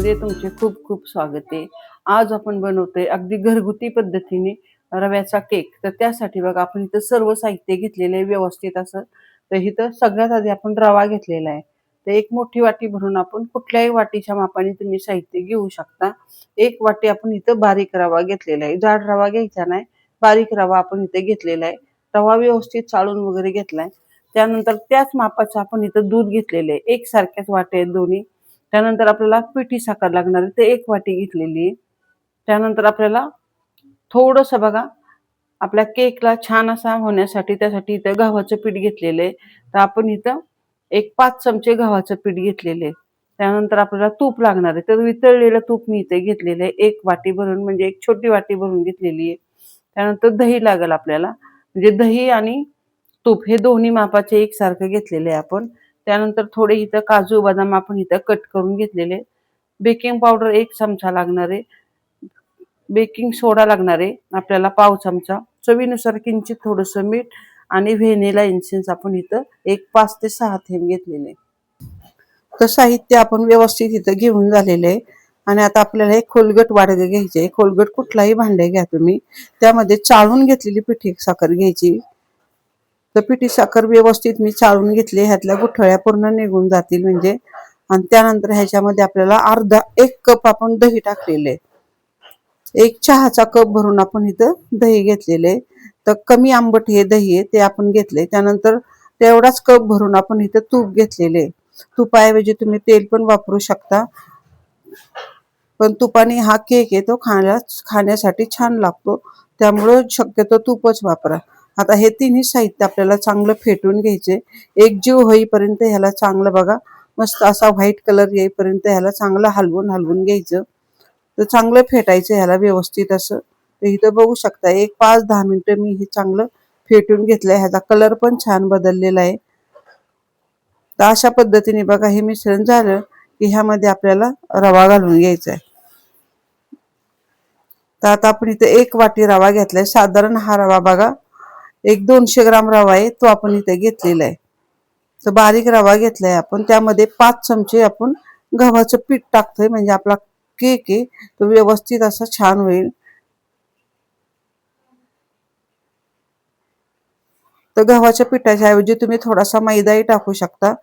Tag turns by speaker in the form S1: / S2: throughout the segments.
S1: मध्ये तुमचे खूप खूप स्वागत आहे। आज आपण बनवतोय अगदी घरगुती पद्धतीने रव्याचा केक। तर त्यासाठी बघा आपण इथं सर्व साहित्य घेतलेले आहे व्यवस्थित असं। तर इथं सगळ्यात आधी आपण रवा घेतलेला आहे। तर एक मोठी वाटी भरून आपण कुठल्याही वाटीच्या मापाने तुम्ही साहित्य घेऊ शकता। एक वाटी आपण इथं बारीक रवा घेतलेला आहे, जाड रवा घ्यायचा नाही, बारीक रवा आपण इथे घेतलेला आहे। रवा व्यवस्थित चाळून वगैरे घेतलाय। त्यानंतर त्याच मापाचं आपण इथं दूध घेतलेले आहे, एकसारख्याच वाट्या आहेत दोन्ही। त्यानंतर आपल्याला पिठी साखर लागणार आहे, ते एक वाटी घेतलेली आहे। त्यानंतर आपल्याला थोडंसं बघा आपल्या केकला छान असा होण्यासाठी त्यासाठी इथं गव्हाचं पीठ घेतलेलं आहे। तर आपण इथं एक 5 चमचे गव्हाचं पीठ घेतलेले आहे। त्यानंतर आपल्याला तूप लागणार आहे, तर वितळलेलं तूप मी इथे घेतलेलं आहे, एक वाटी भरून म्हणजे एक छोटी वाटी भरून घेतलेली आहे। त्यानंतर दही लागेल आपल्याला, म्हणजे दही आणि तूप हे दोन्ही मापाचे एकसारखं घेतलेले आहे आपण। त्यानंतर थोडे इथं काजू बदाम आपण इथं कट करून घेतलेले। बेकिंग पावडर 1 चमचा लागणार आहे, बेकिंग सोडा लागणार आहे आपल्याला पाव चमचा, चवीनुसार किंचित थोडंसं मीठ आणि व्हॅनिला एसेन्स आपण इथं एक 5 ते 6 थेंब घेतलेले। तर साहित्य आपण व्यवस्थित इथं घेऊन झालेले आहे। आणि आता आपल्याला एक खोलगट वाडगं घ्यायचे आहे। खोलगट कुठलाही भांडे घ्या तुम्ही, त्यामध्ये चाळून घेतलेली पिठी साखर घ्यायची। तर पिठी साखर व्यवस्थित मी चाळून घेतली, ह्यातल्या गुठळ्या पूर्ण निघून जातील म्हणजे। आणि त्यानंतर ह्याच्यामध्ये आपल्याला अर्धा 1 कप आपण दही टाकलेले, एक चहाचा कप भरून आपण इथं दही घेतलेले। तर कमी आंबट हे दही आहे ते आपण घेतले। त्यानंतर तेवढाच कप भरून आपण इथं तूप घेतलेले। तुपाऐवजी तुम्ही तेल पण वापरू शकता, पण तुपाने हा केक आहे तो खाण्यासाठी छान लागतो, त्यामुळे शक्यतो तूपच वापरा। आता हे तिन्ही साहित्य आपल्याला चांगलं फेटून घ्यायचे, एकजीव होईपर्यंत ह्याला चांगलं बघा मस्त असा व्हाईट कलर येईपर्यंत ह्याला चांगलं हलवून घ्यायचं। तर चांगलं फेटायचं ह्याला व्यवस्थित असं। तर इथं बघू शकता एक 5-10 मिनिटं मी हे चांगलं फेटून घेतलंय, ह्याचा कलर पण छान बदललेला आहे। तर अशा पद्धतीने बघा हे मिश्रण झालं की ह्यामध्ये आपल्याला रवा घालून घ्यायचा आहे। तर आता आपण इथे 1 वाटी रवा घेतलाय, साधारण हा रवा बघा एक 200 ग्राम रवा आहे तो आपण इथे घेतलेला आहे। तर बारीक रवा घेतलाय आपण, त्यामध्ये 5 चमचे आपण गव्हाचं पीठ टाकतोय, म्हणजे आपला केक आहे तो व्यवस्थित असा छान होईल। तर गव्हाच्या पिठाच्या ऐवजी तुम्ही थोडासा मैदाही टाकू शकता।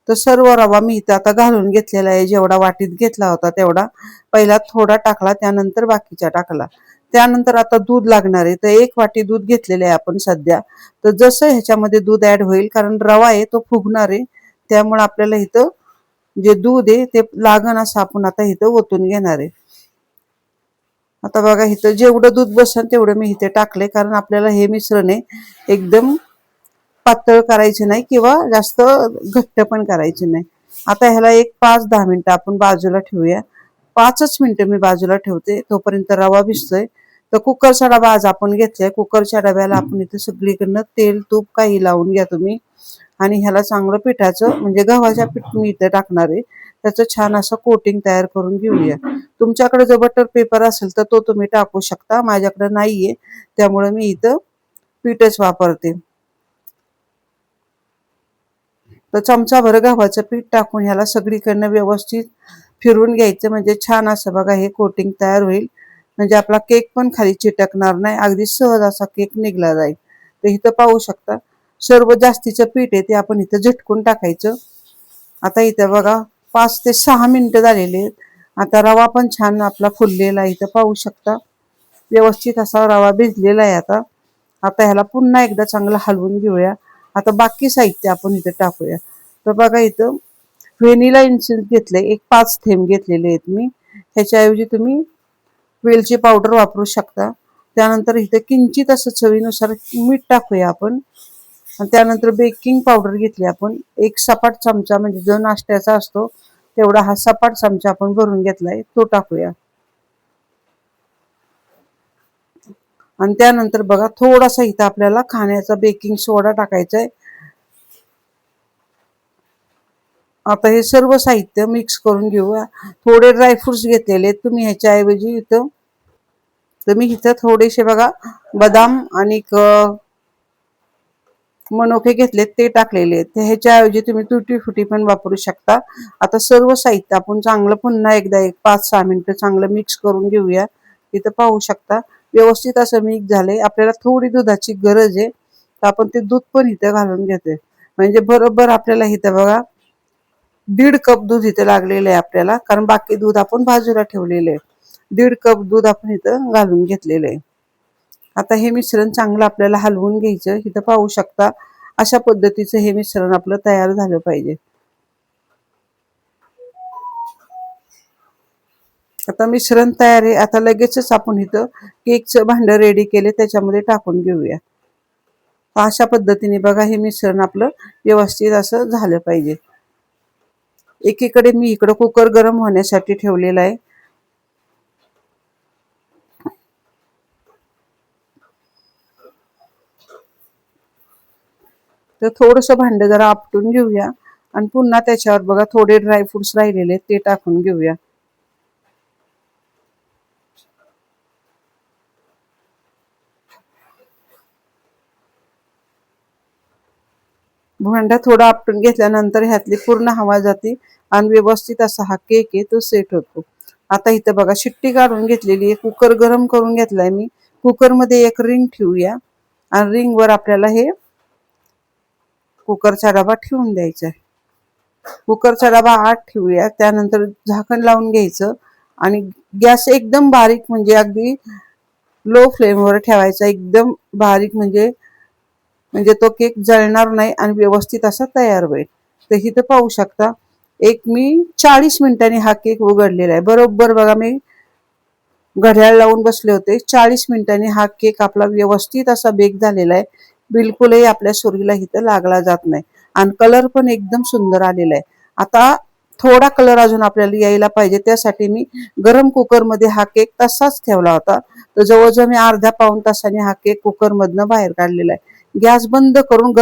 S1: तर सर्व रवा मी इथं आता घालून घेतलेला आहे, जेवढा वाटीत घेतला होता तेवढा पहिला थोडा टाकला, त्यानंतर बाकीचा टाकला। त्यानंतर आता दूध लागणार आहे, तर 1 वाटी दूध घेतलेलं आहे आपण सध्या। तर जसं ह्याच्यामध्ये दूध ऍड होईल, कारण रवा आहे तो फुगणार आहे, त्यामुळे आपल्याला इथं जे दूध आहे ते लागण असं आपण आता इथं ओतून घेणार आहे। आता बघा इथं जेवढं दूध बसेल तेवढं मी इथे टाकले, कारण आपल्याला हे मिश्रण आहे एकदम पातळ करायचे नाही किंवा जास्त घट्ट पण करायचे नाही। आता ह्याला एक 5-10 मिनिटं आपण बाजूला ठेवूया। 5च मिनिटं मी बाजूला ठेवते, तोपर्यंत रवा भिजतोय। तर कुकरचा डबा आज आपण घेतलाय, कुकरच्या डब्याला आपण इथे सगळीकडनं तेल तूप काही लावून घ्या तुम्ही। आणि ह्याला चांगलं पिठाचं म्हणजे गव्हाच्या पीठ मी इथे टाकणार आहे, त्याचं छान असं कोटिंग तयार करून घेऊया। तुमच्याकडे जर बटर पेपर असेल तर तो तुम्ही टाकू शकता, माझ्याकडे नाहीये त्यामुळे मी इथं पीठच वापरते। तर चमचाभर गव्हाचं पीठ टाकून ह्याला सगळीकडनं व्यवस्थित फिरवून घ्यायचं, म्हणजे छान असं बघा हे कोटिंग तयार होईल, म्हणजे आपला केक पण खाली चिटकणार नाही, अगदी सहज असा केक निघला जाईल। तर इथं पाहू शकता सर्व जास्तीचं पीठ आहे ते आपण इथं झटकून टाकायचं। आता इथं बघा 5 ते 6 मिनिटं झालेले आहेत। आता रवा पण छान आपला फुललेला आहे, इथं पाहू शकता व्यवस्थित असा रवा भिजलेला आहे। आता ह्याला पुन्हा एकदा चांगलं हलवून घेऊया। आता बाकी साहित्य आपण इथे टाकूया। तर बघा इथं व्हॅनिला एसेन्स घेतले, एक 5 थेंब घेतलेले आहेत मी, ह्याच्याऐवजी तुम्ही वेलची पावडर वापरू शकता। त्यानंतर इथे किंचित असं चवीनुसार मीठ टाकूया आपण। त्यानंतर बेकिंग पावडर घेतली आपण, एक सपाट चमचा म्हणजे जो नाश्त्याचा असतो तेवढा हा सपाट चमचा आपण भरून घेतलाय, तो टाकूया। आणि त्यानंतर बघा थोडासा इथं आपल्याला खाण्याचा बेकिंग सोडा टाकायचा आहे। आता हे सर्व साहित्य मिक्स करून घेऊया। थोडे ड्रायफ्रुट्स घेतलेले तुम्ही ह्याच्याऐवजी इथं थोडेसे बघा बदाम आणि मनोके घेतलेत ते टाकलेले आहेत. ह्याच्याऐवजी तुम्ही तुटी फुटी पण वापरू शकता. आता सर्व साहित्य आपण चांगलं पुन्हा एकदा एक 5-6 मिनिटं चांगलं मिक्स करून घेऊया. इथं पाहू शकता व्यवस्थित असं मिक्स झालंय. आपल्याला थोडी दुधाची गरज आहे, तर आपण ते दूध पण इथं घालून घेतोय. म्हणजे बरोबर आपल्याला इथं बघा 1.5 कप दूध इथं लागलेलं आहे आपल्याला, कारण बाकी दूध आपण बाजूला ठेवलेलं आहे. 1.5 कप दूध आपण इथं घालून घेतलेलं आहे. आता हे मिश्रण चांगलं आपल्याला हलवून घ्यायचं. इथं पाहू शकता अशा पद्धतीचं हे मिश्रण आपलं तयार झालं पाहिजे. आता मिश्रण तयार आहे. आता लगेचच आपण इथं केकचं भांडं रेडी केले त्याच्यामध्ये टाकून घेऊया. अशा पद्धतीने बघा हे मिश्रण आपलं व्यवस्थित असं झालं पाहिजे. एकीकडे मी इकडं कुकर गरम होण्यासाठी ठेवलेला आहे. तर थोडंसं भांडं जरा आपटून घेऊया आणि पुन्हा त्याच्यावर बघा थोडे ड्रायफ्रुट्स राहिलेले ते टाकून घेऊया. भांडा थोडा आपटून घेतल्यानंतर ह्यातली पूर्ण हवा जाते आणि व्यवस्थित असा हा केक आहे तो सेट होतो. आता इथं बघा शिट्टी काढून घेतलेली आहे. कुकर गरम करून घेतलाय मी. कुकरमध्ये एक रिंग ठेवूया आणि रिंगवर आपल्याला हे कुकरचा डबा ठेवून द्यायचा आहे. कुकरचा डबा आत ठेवूया. त्यानंतर झाकण लावून घ्यायचं आणि गॅस एकदम बारीक म्हणजे अगदी लो फ्लेमवर ठेवायचा. एकदम बारीक म्हणजे म्हणजे तो केक जळणार नाही आणि व्यवस्थित असा तयार होईल. तर इथं पाहू शकता एक मी 40 मिनिटांनी हा केक उघडलेला आहे. बरोबर बघा मी घड्याळ लावून बसले होते. 40 मिनिटांनी हा केक आपला व्यवस्थित असा बेक झालेला आहे. बिलकुलही आपल्या सुरीला इथं लागला जात नाही आणि कलर पण एकदम सुंदर आलेला आहे. आता थोडा कलर अजून आपल्याला यायला पाहिजे, त्यासाठी मी गरम कुकरमध्ये हा केक तसाच ठेवला होता. तर जवळजवळ मी अर्धा पाऊण तासाने हा केक कुकरमधनं बाहेर काढलेला आहे. गॅस बंद करून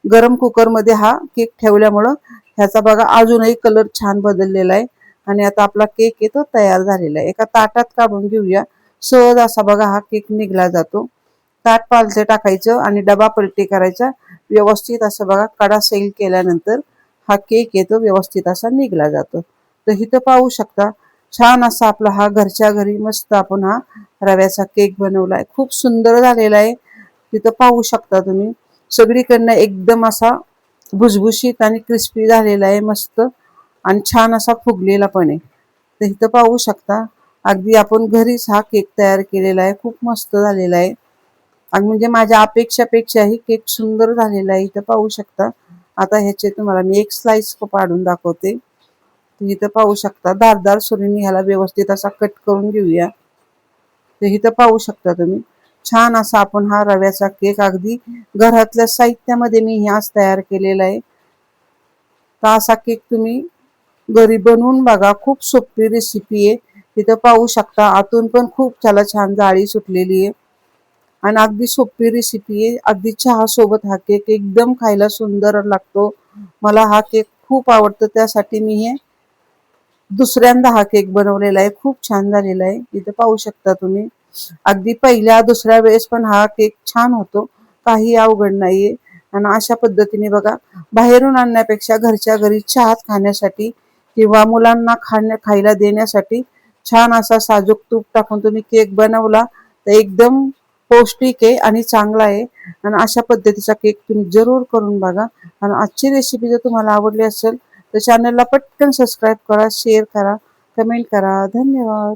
S1: गरम कुकरमध्ये हा केक ठेवल्यामुळं ह्याचा बघा अजूनही कलर छान बदललेला आहे आणि आता आपला केक आहे तो तयार झालेला आहे. एका ताटात काढून घेऊया. सहज असा बघा हा केक निघला जातो. ताट पालथे टाकायचं आणि डबा पलटी करायचा. व्यवस्थित असं बघा कडा सैल केल्यानंतर हा केक येतो व्यवस्थित असा निघला जातो. तर इथं पाहू शकता छान असा आपला हा घरच्या घरी मस्त आपण हा रव्याचा केक बनवलाय. खूप सुंदर झालेला आहे. तिथं पाहू शकता तुम्ही सगळीकडनं एकदम असा भुसभुशीत आणि क्रिस्पी झालेला आहे मस्त आणि छान असा फुगलेला पण आहे. तर इथं पाहू शकता अगदी आपण घरीच हा केक तयार केलेला आहे. खूप मस्त झालेला आहे आणि म्हणजे माझ्या अपेक्षापेक्षाही केक सुंदर झालेला आहे. इथं पाहू शकता. आता ह्याचे तुम्हाला मी एक स्लाइस पाडून दाखवते. इथं पाहू शकता धारदार सुरीने ह्याला व्यवस्थित असा कट करून घेऊया. तर इथं पाहू शकता तुम्ही छान असा आपण हा रव्याचा केक अगदी घरातल्या साहित्यामध्ये मी ह्याच तयार केलेला आहे. तर असा केक तुम्ही घरी बनवून बघा. खूप सोपी रेसिपी आहे. तिथं पाहू शकता आतून पण खूप त्याला छान जाळी सुटलेली आहे आणि अगदी सोपी रेसिपी आहे. अगदी चहा सोबत हा केक एकदम खायला सुंदर लागतो. मला हा केक खूप आवडतो, त्यासाठी मी हे दुसऱ्यांदा हा केक बनवलेला आहे. खूप छान झालेला आहे. इथं पाहू शकता तुम्ही अगदी पहिल्या दुसऱ्या वेळेस पण हा केक छान होतो. काही अवघड नाहीये आणि अशा पद्धतीने बघा बाहेरून आणण्यापेक्षा घरच्या घरी चहात खाण्यासाठी किंवा मुलांना खायला देण्यासाठी छान असा साजूक तूप टाकून तुम्ही केक बनवला तर एकदम पौष्टिक आहे आणि चांगला आहे. आणि अशा पद्धतीचा केक तुम्ही जरूर करून बघा. आणि आजची रेसिपी जर तुम्हाला आवडली असेल तर चॅनलला पटकन सबस्क्राईब करा, शेअर करा, कमेंट करा. धन्यवाद.